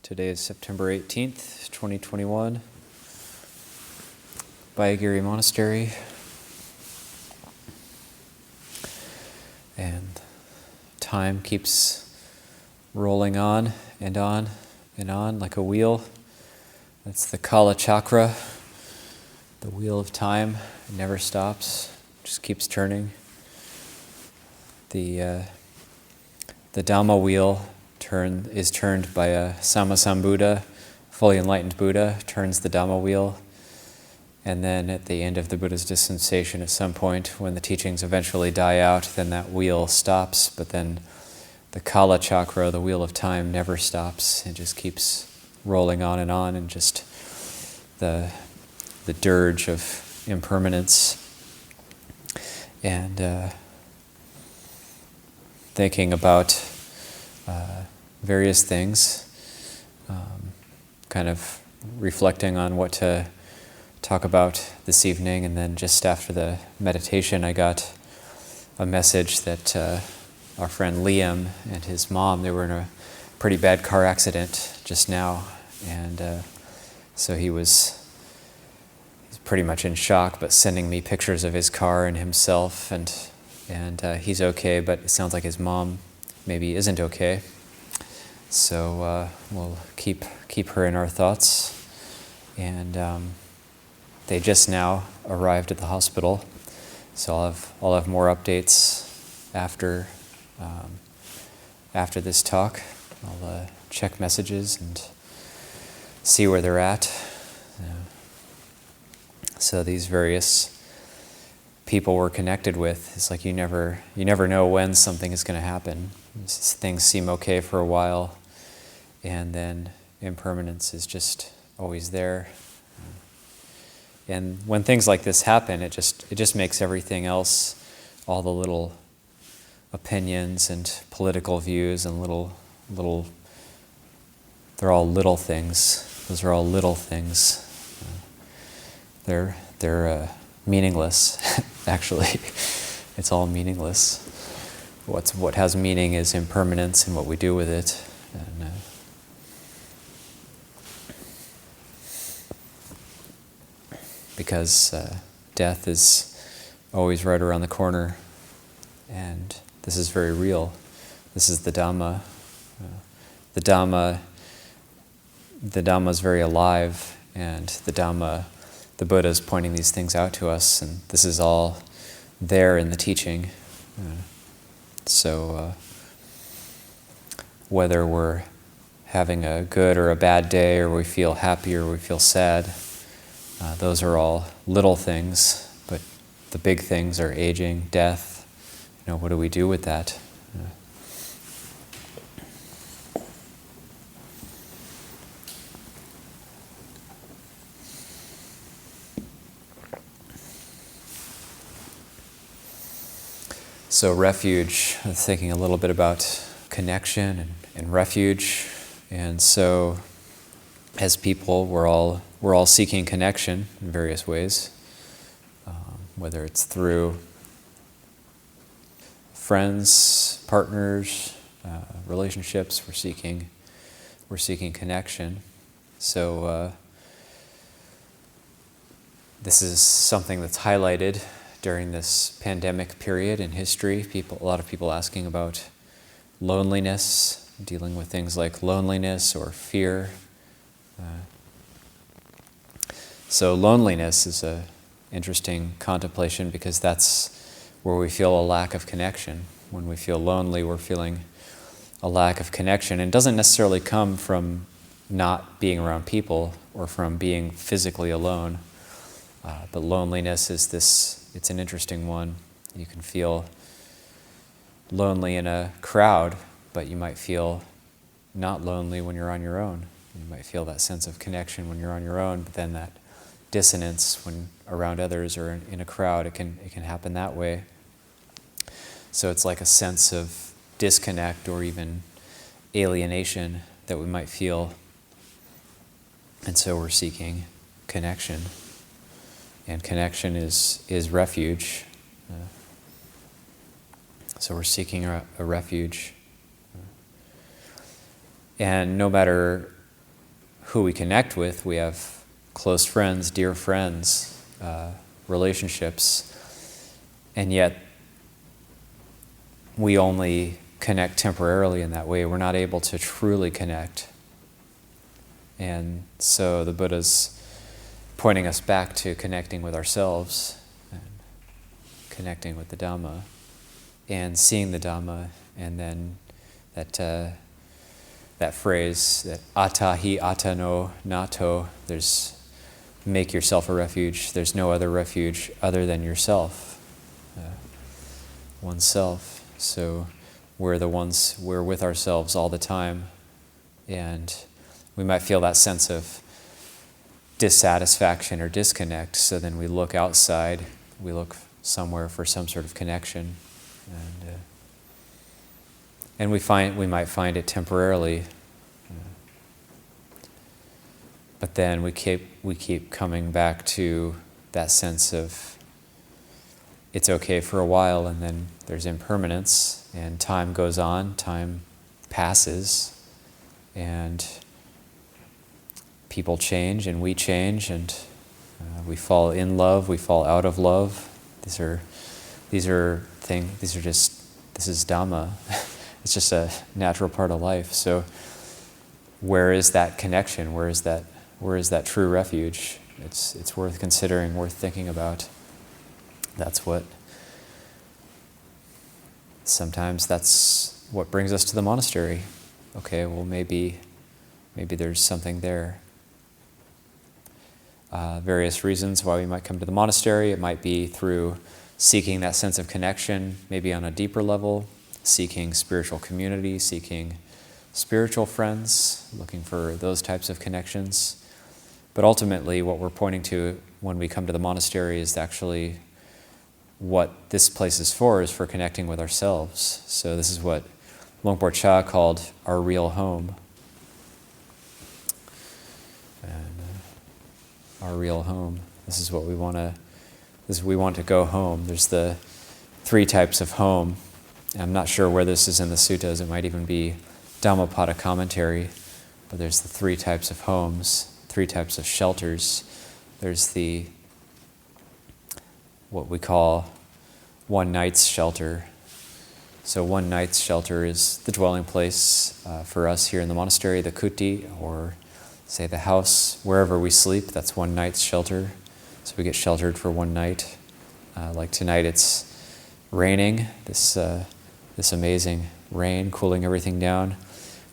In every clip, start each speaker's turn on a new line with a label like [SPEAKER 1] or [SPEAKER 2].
[SPEAKER 1] Today is September 18th, 2021. Abhayagiri Monastery. And time keeps rolling on and on and on like a wheel. That's the Kala chakra, the wheel of time. It never stops, just keeps turning. The Dhamma wheel is turned by a Sammasambuddha, fully enlightened Buddha, turns the Dhamma wheel. And then at the end of the Buddha's dispensation, at some point, when the teachings eventually die out, then that wheel stops. But then the Kala chakra, the wheel of time, never stops. It just keeps rolling on, and just the dirge of impermanence. And thinking about various things, kind of reflecting on what to talk about this evening. And then just after the meditation, I got a message that our friend Liam and his mom, they were in a pretty bad car accident just now. And so he's pretty much in shock, but sending me pictures of his car and himself, and he's okay, but it sounds like his mom maybe isn't okay. So we'll keep her in our thoughts. And they just now arrived at the hospital, so I'll have more updates after this talk. I'll check messages and see where they're at. So these various people we're connected with, it's like you never know when something is going to happen. Things seem okay for a while, and then impermanence is just always there. And when things like this happen, it just makes everything else, all the little opinions and political views and little they're all little things. Those are all little things. They're meaningless. Actually, it's all meaningless. What has meaning is impermanence and what we do with it. And, because death is always right around the corner, and this is very real. This is the Dhamma. The Dhamma is very alive, and the Buddha is pointing these things out to us, and this is all there in the teaching. So whether we're having a good or a bad day, or we feel happy or we feel sad, those are all little things, but the big things are aging, death. What do we do with that? So refuge, I was thinking a little bit about connection and refuge. And so as people, we're all seeking connection in various ways, whether it's through friends, partners, relationships. We're seeking connection. So this is something that's highlighted during this pandemic period in history. A lot of people asking about loneliness, dealing with things like loneliness or fear. So loneliness is an interesting contemplation, because that's where we feel a lack of connection. When we feel lonely, we're feeling a lack of connection. And it doesn't necessarily come from not being around people or from being physically alone. But loneliness is it's an interesting one. You can feel lonely in a crowd, but you might feel not lonely when you're on your own. You might feel that sense of connection when you're on your own, but then that dissonance when around others or in a crowd, it can happen that way. So it's like a sense of disconnect or even alienation that we might feel. And so we're seeking connection. And connection is refuge. So we're seeking a refuge. And no matter who we connect with. We have close friends, dear friends, relationships, and yet we only connect temporarily in that way. We're not able to truly connect. And so the Buddha's pointing us back to connecting with ourselves and connecting with the Dhamma and seeing the Dhamma, and then that phrase, that atahi atano nato, there's make yourself a refuge. There's no other refuge other than yourself, oneself. So we're with ourselves all the time, and we might feel that sense of dissatisfaction or disconnect, so then we look outside, we look somewhere for some sort of connection, and we might find it temporarily, but then we keep coming back to that sense of it's okay for a while, and then there's impermanence, and time goes on, time passes, and people change, and we change, and we fall in love, we fall out of love. This is Dhamma. It's just a natural part of life. So where is that connection? Where is that true refuge? It's worth considering, worth thinking about. Sometimes that's what brings us to the monastery. Okay, well maybe there's something there. Various reasons why we might come to the monastery. It might be through seeking that sense of connection, maybe on a deeper level, seeking spiritual community, seeking spiritual friends, looking for those types of connections. But ultimately, what we're pointing to when we come to the monastery is actually what this place is for connecting with ourselves. So this is what Luangpo Cha called our real home. Our real home. This is what we want to go home. There's the 3 types of home. I'm not sure where this is in the suttas. It might even be Dhammapada commentary. But there's the 3 types of homes, 3 types of shelters. There's what we call one night's shelter. So one night's shelter is the dwelling place for us here in the monastery, the kuti, or say the house, wherever we sleep. That's one night's shelter. So we get sheltered for one night. Like tonight it's raining, this amazing rain cooling everything down.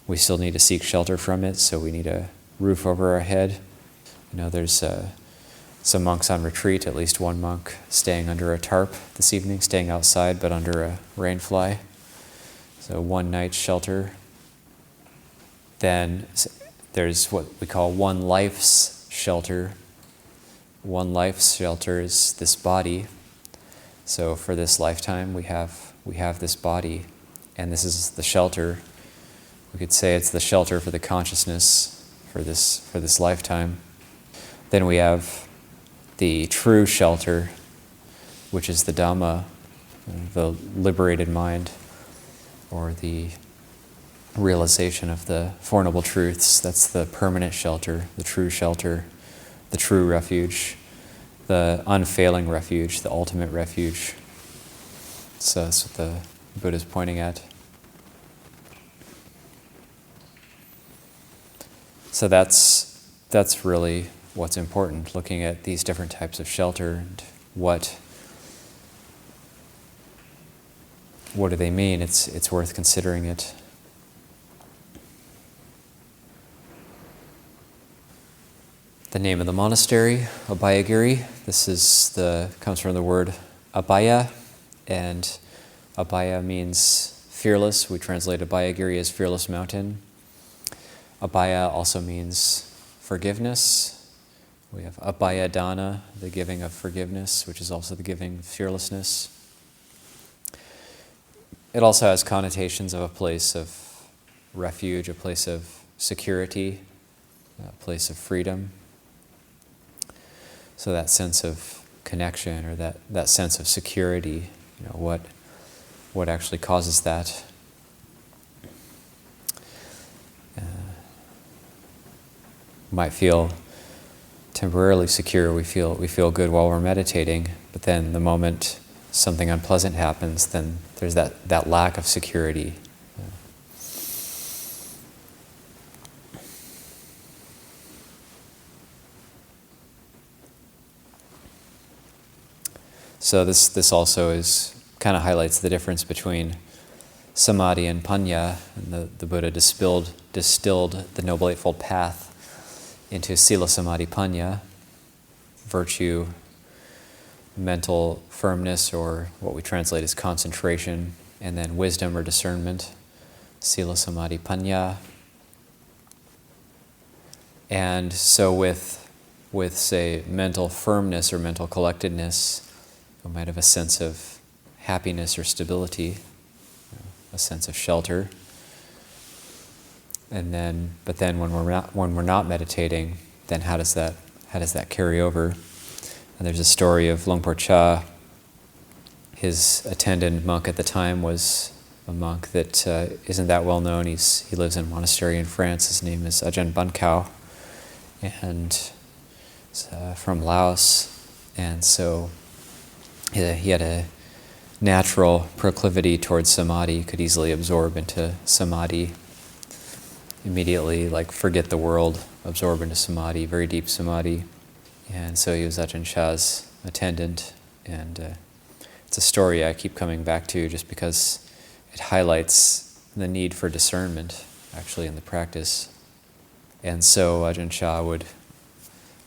[SPEAKER 1] We still need to seek shelter from it, so we need a roof over our head. There's some monks on retreat, at least one monk staying under a tarp this evening, staying outside but under a rainfly. So one night's shelter. Then there's what we call one life's shelter. One life's shelter is this body. So for this lifetime, we have this body, and this is the shelter. We could say it's the shelter for the consciousness for this lifetime. Then we have the true shelter, which is the Dhamma, the liberated mind, or the realization of the Four Noble Truths. That's the permanent shelter, the true refuge, the unfailing refuge, the ultimate refuge. So that's what the Buddha is pointing at. So that's really what's important, looking at these different types of shelter and what do they mean. It's worth considering it. The name of the monastery, Abhayagiri. Comes from the word Abhaya, and Abhaya means fearless. We translate Abhayagiri as fearless mountain. Abhaya also means forgiveness. We have Abhaya Dana, the giving of forgiveness, which is also the giving of fearlessness. It also has connotations of a place of refuge, a place of security, a place of freedom. So that sense of connection, or that sense of security, what actually causes that? might feel temporarily secure, we feel good while we're meditating, but then the moment something unpleasant happens, then there's that lack of security. So this also kind of highlights the difference between Samadhi and Panya, and the Buddha distilled the Noble Eightfold Path into Sila Samadhi Panya, virtue, mental firmness, or what we translate as concentration, and then wisdom or discernment, Sila Samadhi Panya. And so with say, mental firmness or mental collectedness, we might have a sense of happiness or stability, a sense of shelter. But then when we're not meditating, then how does that carry over? And there's a story of Longpo Cha. His attendant monk at the time was a monk that isn't that well known. He lives in a monastery in France. His name is Ajahn Ñāṇiko, and he's from Laos. And so he had a natural proclivity towards samadhi. He could easily absorb into samadhi, immediately forget the world, absorb into samadhi, very deep samadhi. And so he was Ajahn Chah's attendant, and it's a story I keep coming back to just because it highlights the need for discernment actually in the practice. And so Ajahn Chah would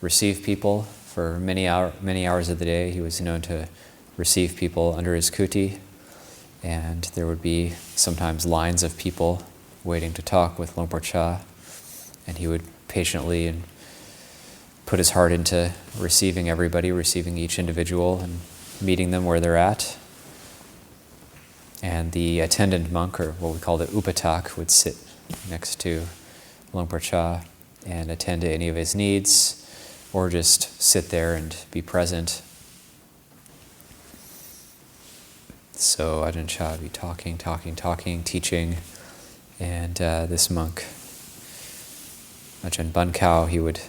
[SPEAKER 1] receive people for many hours of the day. He was known to receive people under his kuti, and there would be sometimes lines of people waiting to talk with Longpo Cha, and he would patiently and put his heart into receiving everybody, receiving each individual and meeting them where they're at. And the attendant monk, or what we call the upatak, would sit next to Longpo Cha and attend to any of his needs, or just sit there and be present. So Ajahn Chah would be talking, teaching, and this monk, Ajahn Ñāṇiko, he would,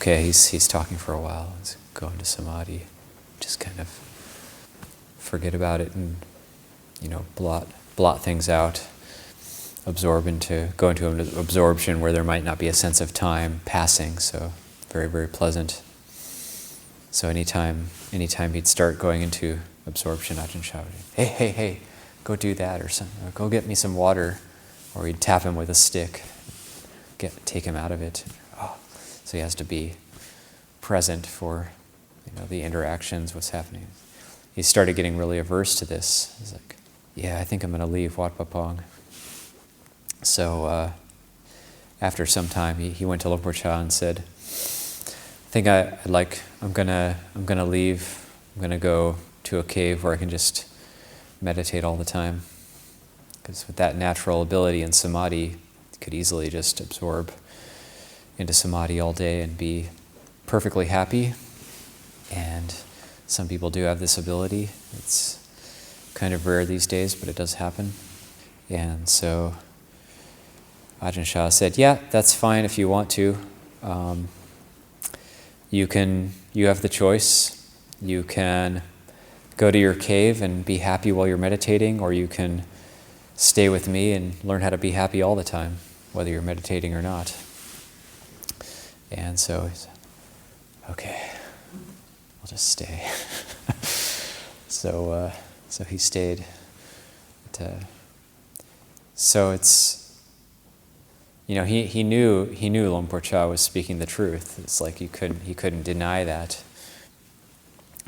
[SPEAKER 1] he's talking for a while, he's going to samadhi, just kind of forget about it and, blot things out, go into an absorption where there might not be a sense of time passing, so very, very pleasant. So anytime he'd start going into absorption, Ajahn Chah would, hey, go do that, or something, or go get me some water, or he'd tap him with a stick, take him out of it. So he has to be present for, the interactions, what's happening. He started getting really averse to this. He's like, I think I'm going to leave Wat Pah Pong. So after some time, he went to Longpo Cha and said, I think I'm gonna leave. I'm gonna go to a cave where I can just meditate all the time. Because with that natural ability in samadhi, you could easily just absorb into samadhi all day and be perfectly happy. And some people do have this ability. It's kind of rare these days, but it does happen. And so Ajahn Chah said, that's fine if you want to. You have the choice. You can go to your cave and be happy while you're meditating, or you can stay with me and learn how to be happy all the time, whether you're meditating or not. And so he said, okay, I'll just stay. So he stayed. So it's, he knew Longpo Cha was speaking the truth. It's like he couldn't deny that.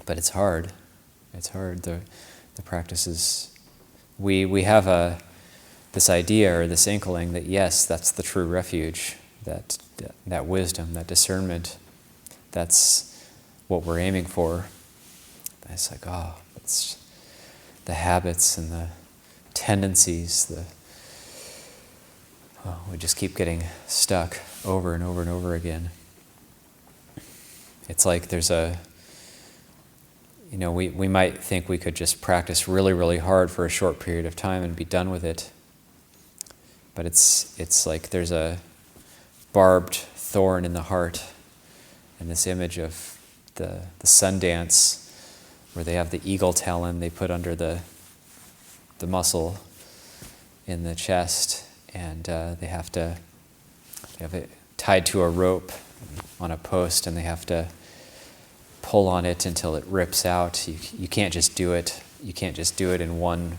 [SPEAKER 1] But it's hard. It's hard. The practice is, we have this idea or this inkling that yes, that's the true refuge, that wisdom, that discernment, that's what we're aiming for. And it's like, it's the habits and the tendencies, we just keep getting stuck over and over and over again. It's like there's we might think we could just practice really, really hard for a short period of time and be done with it. But it's like there's a barbed thorn in the heart, and this image of the sun dance where they have the eagle talon they put under the muscle in the chest, and they have it tied to a rope on a post, and they have to pull on it until it rips out. You can't just do it. You can't just do it in one.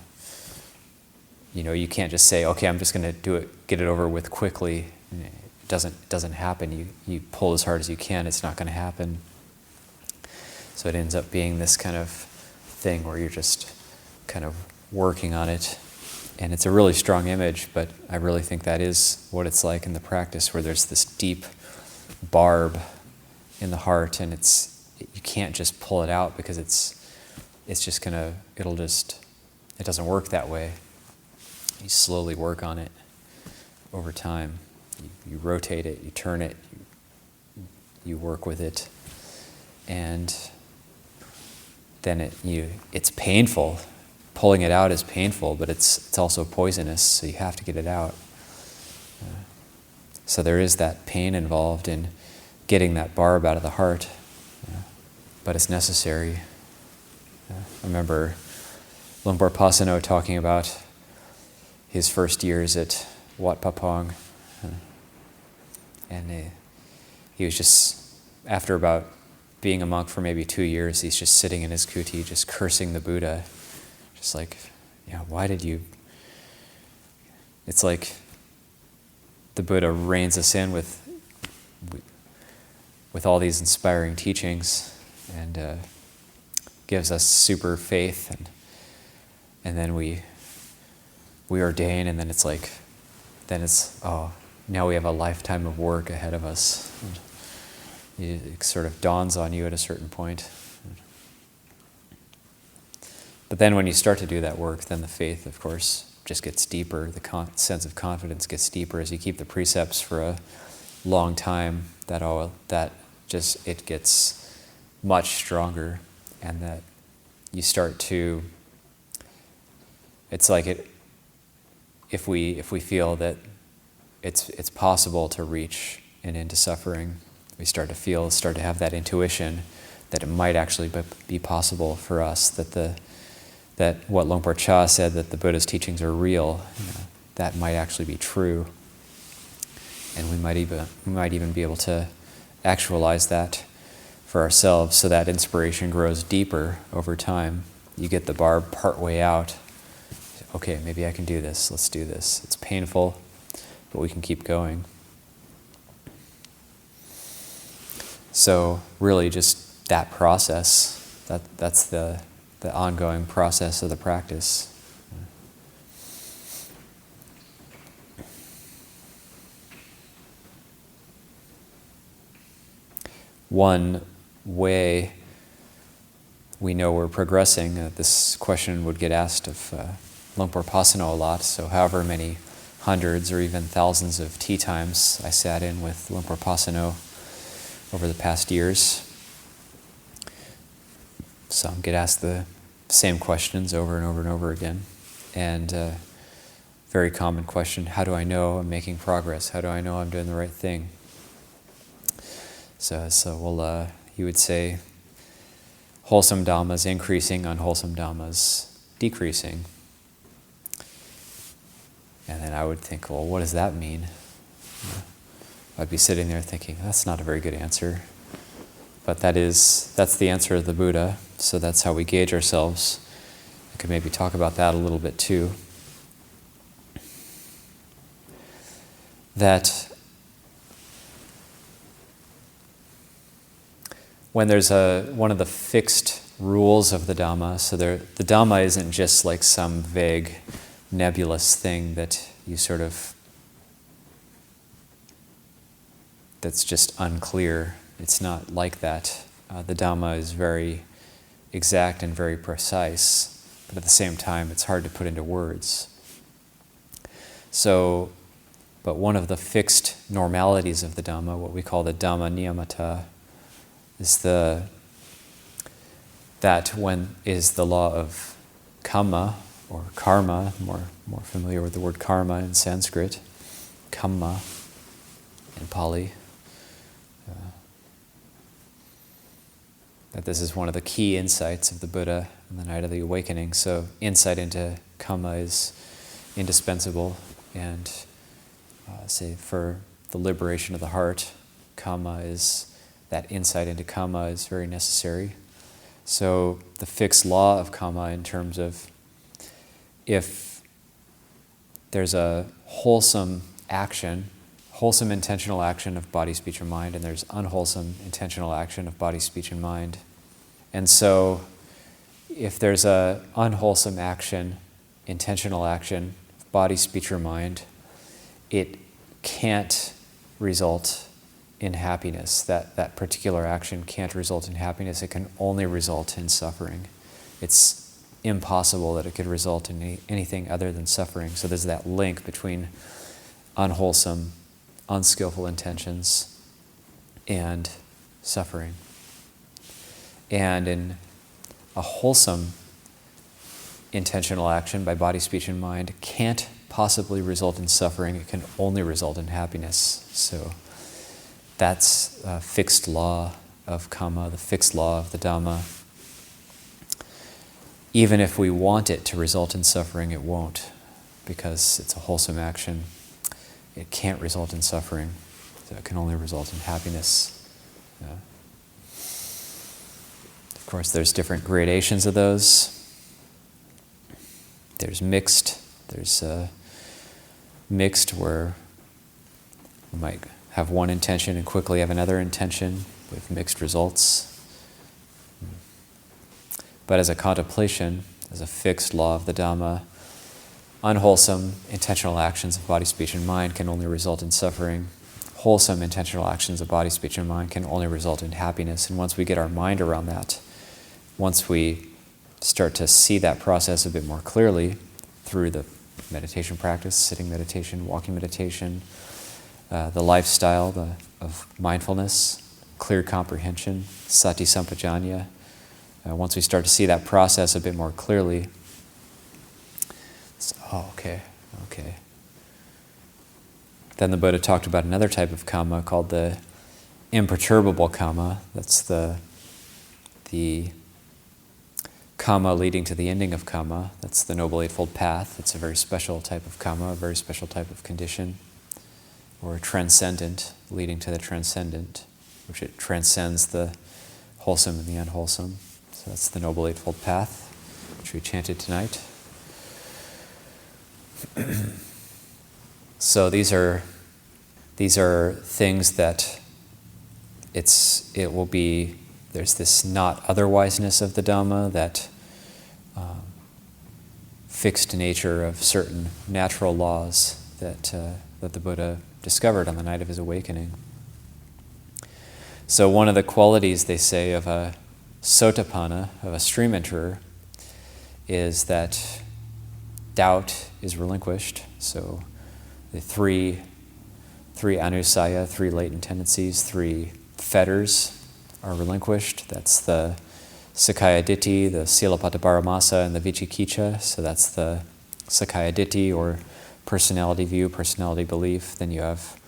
[SPEAKER 1] You can't just say, okay, I'm just going to do it, get it over with quickly. It doesn't happen. You pull as hard as you can. It's not going to happen. So it ends up being this kind of thing where you're just kind of working on it. And it's a really strong image, but I really think that is what it's like in the practice, where there's this deep barb in the heart, and you can't just pull it out because it doesn't work that way. You slowly work on it over time. You rotate it, you turn it, you work with it, and then it's painful. Pulling it out is painful, but it's also poisonous, so you have to get it out. So there is that pain involved in getting that barb out of the heart, but it's necessary. I remember Lumpur Pasano talking about his first years at Wat Papong, and he was just, after about being a monk for maybe 2 years, he's just sitting in his kuti, just cursing the Buddha. Just like, why did you... It's like the Buddha reins us in with all these inspiring teachings and gives us super faith, and then we ordain, and then now we have a lifetime of work ahead of us. And it sort of dawns on you at a certain point. But then when you start to do that work, then the faith, of course, just gets deeper. The sense of confidence gets deeper as you keep the precepts for a long time. It gets much stronger, and that you start to. It's like it. If we feel that it's possible to reach and into suffering, we start to have that intuition that it might actually be possible for us, that what Lumpur Cha said, that the Buddha's teachings are real, that might actually be true. And we might even be able to actualize that for ourselves, so that inspiration grows deeper over time. You get the barb partway out. Okay, maybe I can do this. Let's do this. It's painful, but we can keep going. So really just that process, that's the ongoing process of the practice. One way we know we're progressing, this question would get asked of Lumpur Pasano a lot, so however many hundreds or even thousands of tea times I sat in with Lumpur Pasano over the past years. Some get asked the same questions over and over and over again. And very common question, how do I know I'm making progress? How do I know I'm doing the right thing? So he would say, wholesome dhammas increasing, unwholesome dhammas decreasing. And then I would think, well, what does that mean? I'd be sitting there thinking, that's not a very good answer. But that's the answer of the Buddha, so that's how we gauge ourselves. I could maybe talk about that a little bit too. That when there's one of the fixed rules of the Dhamma, so the Dhamma isn't just like some vague, nebulous thing that you that's just unclear. It's not like that. The Dhamma is very exact and very precise, but at the same time, it's hard to put into words. But one of the fixed normalities of the Dhamma, what we call the Dhamma Niyamata, is the law of Kamma, or karma, more familiar with the word karma in Sanskrit, Kamma. in Pali. That this is one of the key insights of the Buddha on the night of the awakening. So insight into Kamma is indispensable, and say for the liberation of the heart, that insight into Kamma is very necessary. So the fixed law of Kamma in terms of if there's a wholesome action, wholesome intentional action of body, speech, and mind, and there's unwholesome intentional action of body, speech, and mind. And so if there's a unwholesome action, intentional action, body, speech, or mind, it can't result in happiness. That particular action can't result in happiness. It can only result in suffering. It's impossible that it could result in anything other than suffering. So there's that link between unwholesome, unskillful intentions and suffering. And in a wholesome intentional action by body, speech, and mind can't possibly result in suffering. It can only result in happiness. So that's a fixed law of Kamma, the fixed law of the Dhamma. Even if we want it to result in suffering, it won't, because it's a wholesome action. It can't result in suffering, so it can only result in happiness. Of course, there's different gradations of those. There's mixed. There's mixed where we might have one intention and quickly have another intention with mixed results. But as a contemplation, as a fixed law of the Dhamma, unwholesome intentional actions of body, speech, and mind can only result in suffering. Wholesome intentional actions of body, speech, and mind can only result in happiness. And once we get our mind around that, once we start to see that process a bit more clearly through the meditation practice, sitting meditation, walking meditation, the lifestyle of mindfulness, clear comprehension, sati sampajanya, once we start to see that process a bit more clearly, okay. Then the Buddha talked about another type of Kamma called the imperturbable Kamma. That's the Kamma leading to the ending of Kamma. That's the Noble Eightfold Path. It's a very special type of Kamma, a very special type of condition, or transcendent leading to the transcendent, which it transcends the wholesome and the unwholesome. So that's the Noble Eightfold Path, which we chanted tonight. So these are things that there's this not otherwiseness of the Dhamma, that fixed nature of certain natural laws that the Buddha discovered on the night of his awakening. So one of the qualities, they say, of a sotapanna, of a stream enterer, is that doubt is relinquished. So the three anusaya, three latent tendencies, three fetters are relinquished. That's the Sakkaya Ditthi, the Silabbata Paramasa, and the Vicikiccha. So that's the Sakkaya Ditthi, or personality view, personality belief. Then you have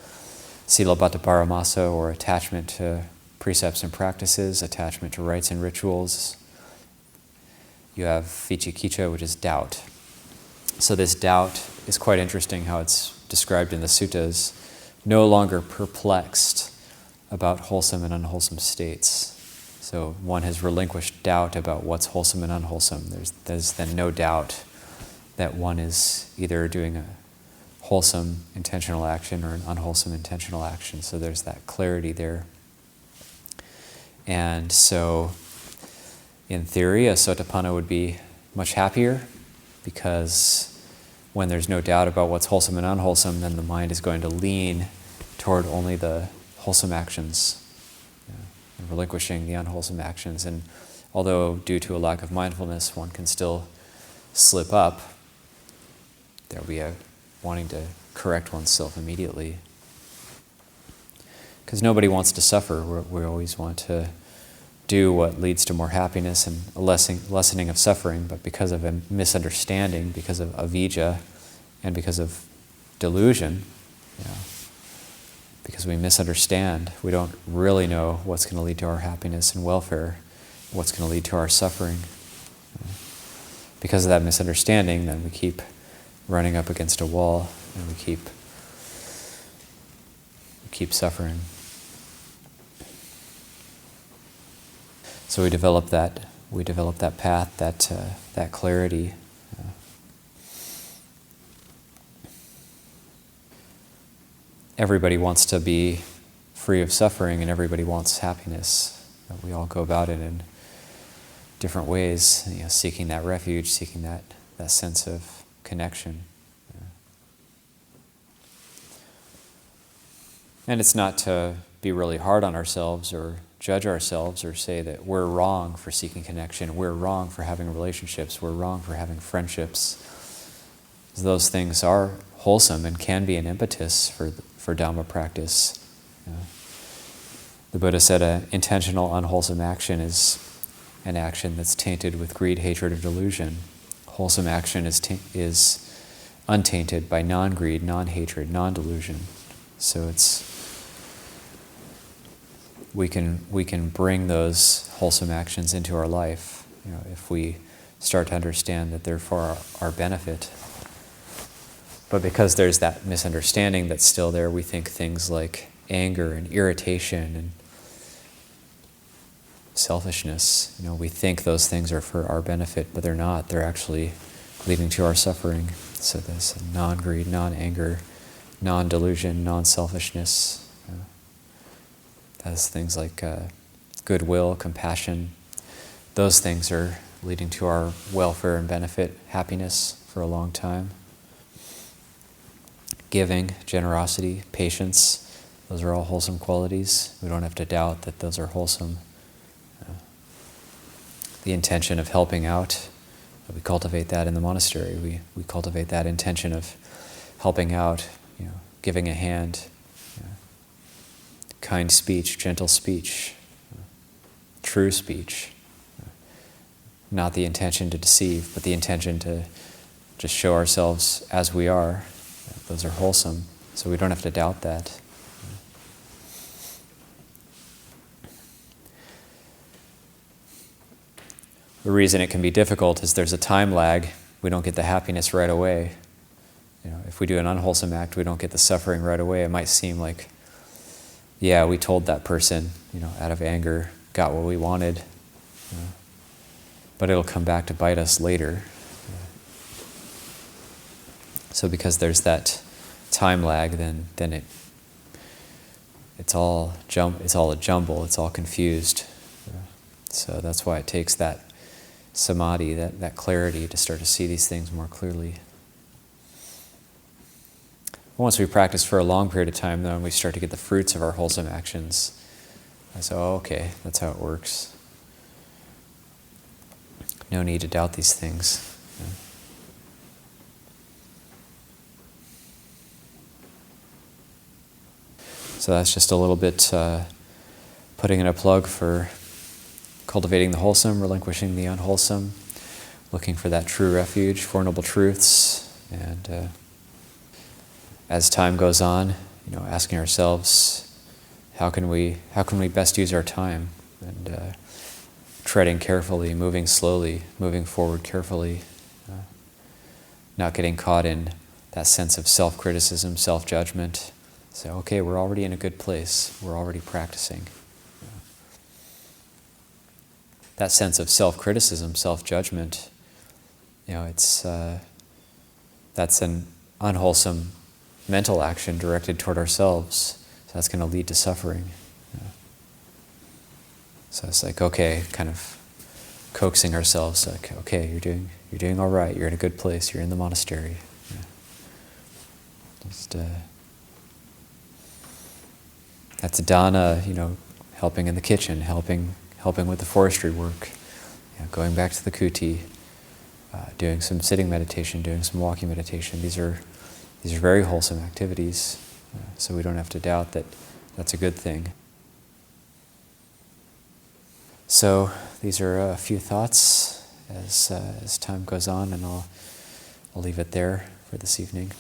[SPEAKER 1] Silabbata Paramasa, or attachment to precepts and practices, attachment to rites and rituals. You have Vicikiccha, which is doubt. So this doubt is quite interesting how it's described in the suttas. No longer perplexed about wholesome and unwholesome states. So one has relinquished doubt about what's wholesome and unwholesome. There's then no doubt that one is either doing a wholesome intentional action or an unwholesome intentional action. So there's that clarity there. And so, in theory, a sotapanna would be much happier, because when there's no doubt about what's wholesome and unwholesome, then the mind is going to lean toward only the wholesome actions, and relinquishing the unwholesome actions. And although due to a lack of mindfulness, one can still slip up, there'll be a wanting to correct oneself immediately. Because nobody wants to suffer. We always want to do what leads to more happiness and a lessening of suffering, but because of a misunderstanding, because of avijja, and because of delusion, because we misunderstand. We don't really know what's going to lead to our happiness and welfare, what's going to lead to our suffering. Because of that misunderstanding, then we keep running up against a wall, and we keep suffering. So we develop that path, that clarity. Everybody wants to be free of suffering, and everybody wants happiness. We all go about it in different ways, seeking that refuge, seeking that sense of connection. And it's not to be really hard on ourselves or judge ourselves or say that we're wrong for seeking connection, we're wrong for having relationships, we're wrong for having friendships. Those things are wholesome and can be an impetus for Dhamma practice. The Buddha said an intentional unwholesome action is an action that's tainted with greed, hatred, or delusion. Wholesome action is untainted by non-greed, non-hatred, non-delusion. So we can bring those wholesome actions into our life, if we start to understand that they're for our benefit. But because there's that misunderstanding that's still there, we think things like anger and irritation and selfishness, we think those things are for our benefit, but they're not. They're actually leading to our suffering. So there's non-greed, non-anger, non-delusion, non-selfishness. That's things like goodwill, compassion. Those things are leading to our welfare and benefit, happiness for a long time. Giving, generosity, patience, those are all wholesome qualities. We don't have to doubt that those are wholesome. The intention of helping out, we cultivate that in the monastery. We cultivate that intention of helping out, giving a hand, kind speech, gentle speech, true speech. Not the intention to deceive, but the intention to just show ourselves as we are. Those are wholesome, so we don't have to doubt that. The reason it can be difficult is there's a time lag. We don't get the happiness right away. If we do an unwholesome act, we don't get the suffering right away. It might seem like, yeah, we told that person, out of anger, got what we wanted, but it'll come back to bite us later. So because there's that time lag, then it's all a jumble, it's all confused. So that's why it takes that samadhi, that clarity, to start to see these things more clearly. Once we practice for a long period of time, though, and we start to get the fruits of our wholesome actions, I say, oh, okay, that's how it works. No need to doubt these things. So that's just a little bit putting in a plug for cultivating the wholesome, relinquishing the unwholesome, looking for that true refuge, Four Noble Truths, and as time goes on, asking ourselves, how can we best use our time, and treading carefully, moving slowly, moving forward carefully, not getting caught in that sense of self-criticism, self-judgment. Say, okay, we're already in a good place. We're already practicing. That sense of self-criticism, self-judgment, that's an unwholesome mental action directed toward ourselves. So that's going to lead to suffering. So it's like, okay, kind of coaxing ourselves, like, okay, you're doing all right. You're in a good place. You're in the monastery. Just that's dana, helping in the kitchen, helping with the forestry work, going back to the kuti, doing some sitting meditation, doing some walking meditation. These are very wholesome activities, so we don't have to doubt that that's a good thing. So these are a few thoughts as time goes on, and I'll leave it there for this evening.